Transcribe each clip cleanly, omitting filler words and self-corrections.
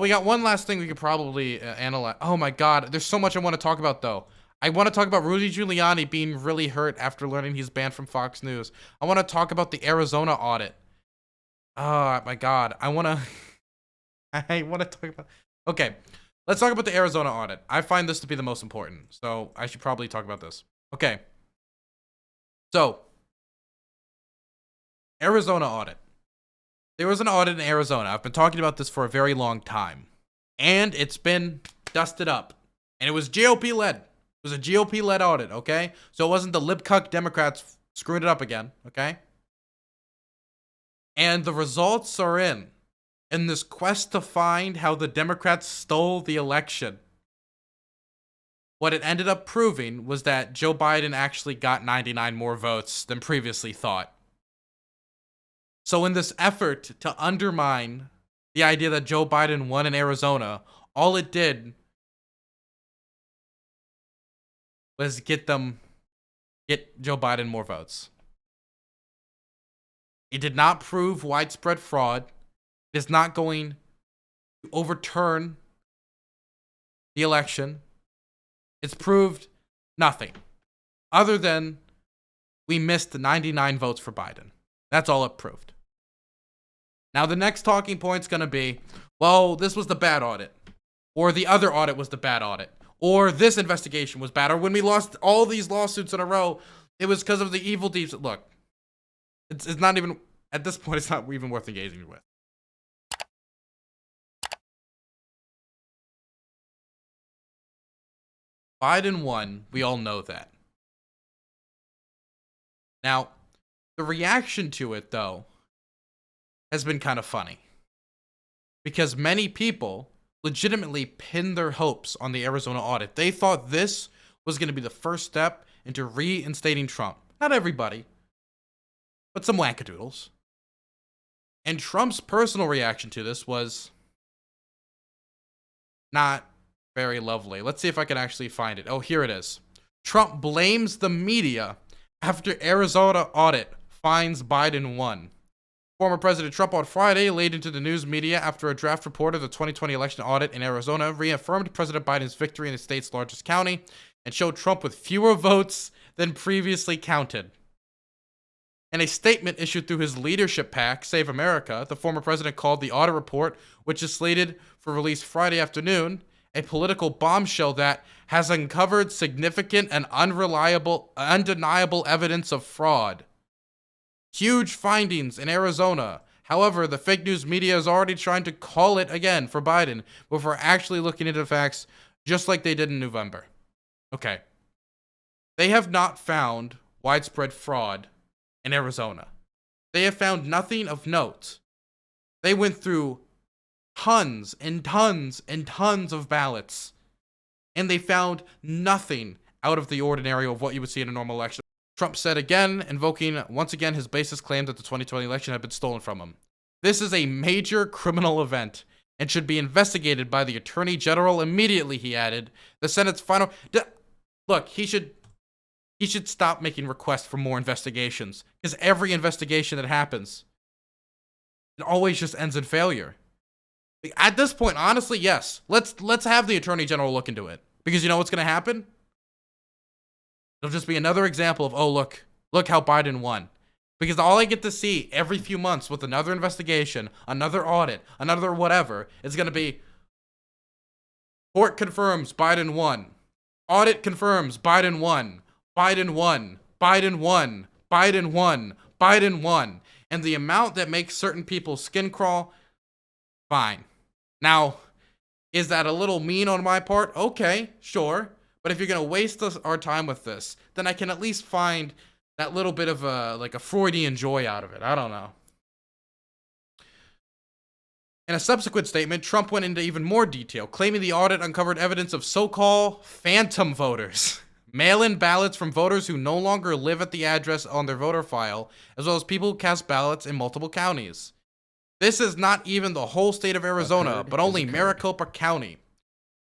We got one last thing we could probably analyze. Oh my god, there's so much I want to talk about though. I want to talk about Rudy Giuliani being really hurt after learning he's banned from Fox News. I want to talk about the Arizona audit. Oh my god, I want to I want to talk about. Okay, let's talk about the Arizona audit. I find this to be the most important, so I should probably talk about this. Okay. So, Arizona audit. There was an audit in Arizona. I've been talking about this for a very long time. And it's been dusted up. And it was GOP led. It was a GOP led audit, okay? So it wasn't the lip cuck Democrats screwing it up again, okay? And the results are in this quest to find how the Democrats stole the election. What it ended up proving was that Joe Biden actually got 99 more votes than previously thought. So in this effort to undermine the idea that Joe Biden won in Arizona, all it did was get Joe Biden more votes. It did not prove widespread fraud. It is not going to overturn the election. It's proved nothing other than we missed 99 votes for Biden. That's all it proved. Now, the next talking point's going to be, well, this was the bad audit, or the other audit was the bad audit, or this investigation was bad, or when we lost all these lawsuits in a row, it was because of the evil deeds. Look, it's not even, at this point, it's not even worth engaging with. Biden won. We all know that. Now, the reaction to it, though, has been kind of funny. Because many people legitimately pinned their hopes on the Arizona audit. They thought this was going to be the first step into reinstating Trump. Not everybody, but some wackadoodles. And Trump's personal reaction to this was not very lovely. Let's see if I can actually find it. Oh, here it is. Trump blames the media after Arizona audit finds Biden won. Former President Trump on Friday laid into the news media after a draft report of the 2020 election audit in Arizona reaffirmed President Biden's victory in the state's largest county and showed Trump with fewer votes than previously counted. In a statement issued through his leadership PAC, Save America, the former president called the audit report, which is slated for release Friday afternoon, a political bombshell that has uncovered significant and undeniable evidence of fraud. Huge findings in Arizona. However, the fake news media is already trying to call it again for Biden before actually looking into the facts, just like they did in November. Okay. They have not found widespread fraud in Arizona. They have found nothing of note. They went through tons and tons and tons of ballots, and they found nothing out of the ordinary of what you would see in a normal election. Trump said again, invoking once again his baseless claim that the 2020 election had been stolen from him. This is a major criminal event and should be investigated by the Attorney General immediately, he added. The Senate's final... Look, he should stop making requests for more investigations, because every investigation that happens, it always just ends in failure. At this point, honestly, yes. Let's have the Attorney General look into it. Because you know what's going to happen? It'll just be another example of, oh, look how Biden won. Because all I get to see every few months with another investigation, another audit, another whatever, is going to be, court confirms Biden won. Audit confirms Biden won. Biden won. Biden won. Biden won. Biden won. And the amount that makes certain people's skin crawl, fine. Now, is that a little mean on my part? Okay, sure. But if you're going to waste our time with this, then I can at least find that little bit of a Freudian joy out of it. I don't know. In a subsequent statement, Trump went into even more detail, claiming the audit uncovered evidence of so-called phantom voters. Mail-in ballots from voters who no longer live at the address on their voter file, as well as people who cast ballots in multiple counties. This is not even the whole state of Arizona, but only Maricopa County.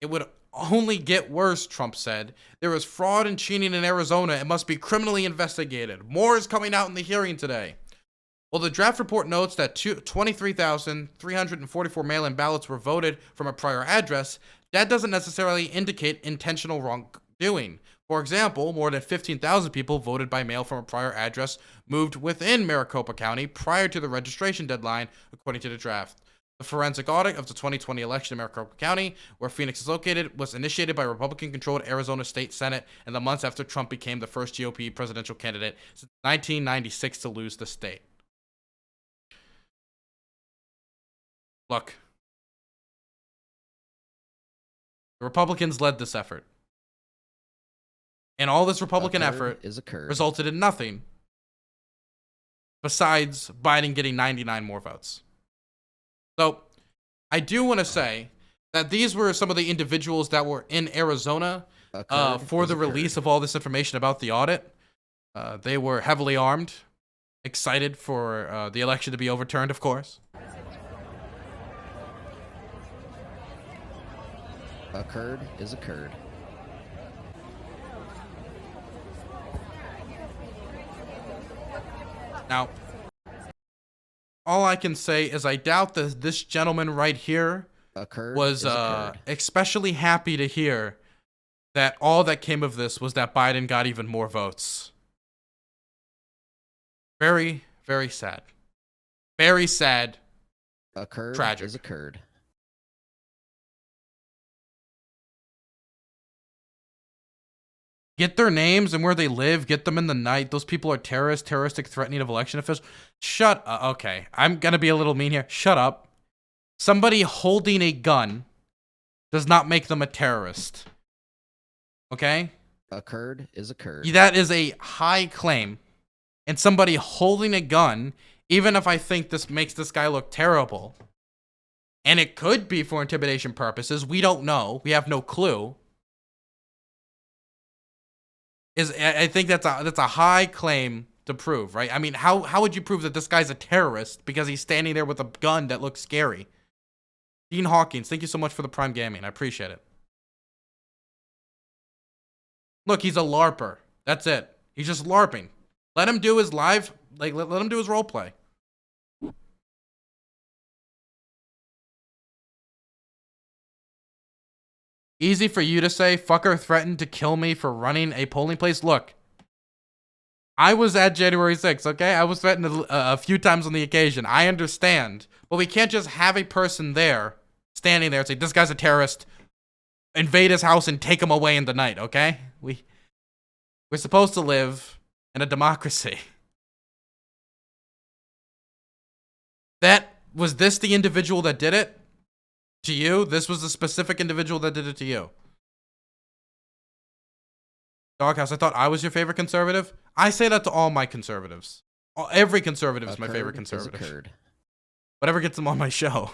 It would only get worse, Trump said. There is fraud and cheating in Arizona. It must be criminally investigated. More is coming out in the hearing today. Well, the draft report notes that 23,344 mail-in ballots were voted from a prior address. That doesn't necessarily indicate intentional wrongdoing. For example, more than 15,000 people voted by mail from a prior address moved within Maricopa County prior to the registration deadline, according to the draft. The forensic audit of the 2020 election in Maricopa County, where Phoenix is located, was initiated by Republican-controlled Arizona State Senate in the months after Trump became the first GOP presidential candidate since 1996 to lose the state. Look, the Republicans led this effort. And all this Republican effort resulted in nothing besides Biden getting 99 more votes. So, I do want to say that these were some of the individuals that were in Arizona for the release of all this information about the audit. They were heavily armed, excited for the election to be overturned, of course. Occurred is occurred. Now, all I can say is I doubt that this gentleman right here was especially happy to hear that all that came of this was that Biden got even more votes. Very, very sad. Very sad. Tragic. Is occurred. Get their names and where they live. Get them in the night. Those people are terrorists, terroristic threatening of election officials. Shut up. Okay, I'm going to be a little mean here. Shut up. Somebody holding a gun does not make them a terrorist. Okay? Occurred is occurred. That is a high claim. And somebody holding a gun, even if I think this makes this guy look terrible, and it could be for intimidation purposes, we don't know. We have no clue. I think that's a high claim to prove, right? I mean, how would you prove that this guy's a terrorist because he's standing there with a gun that looks scary? Dean Hawkins, thank you so much for the Prime Gaming. I appreciate it. Look, he's a LARPer. That's it. He's just LARPing. Let him do his live, like, let him do his role play. Easy for you to say, fucker threatened to kill me for running a polling place. Look, I was at January 6th, okay? I was threatened a few times on the occasion. I understand. But we can't just have a person there, standing there and say, this guy's a terrorist, invade his house and take him away in the night, okay? We're supposed to live in a democracy. Was this the individual that did it? To you? This was the specific individual that did it to you. Doghouse, I thought I was your favorite conservative. I say that to all my conservatives. Every conservative is my favorite conservative. Whatever gets them on my show.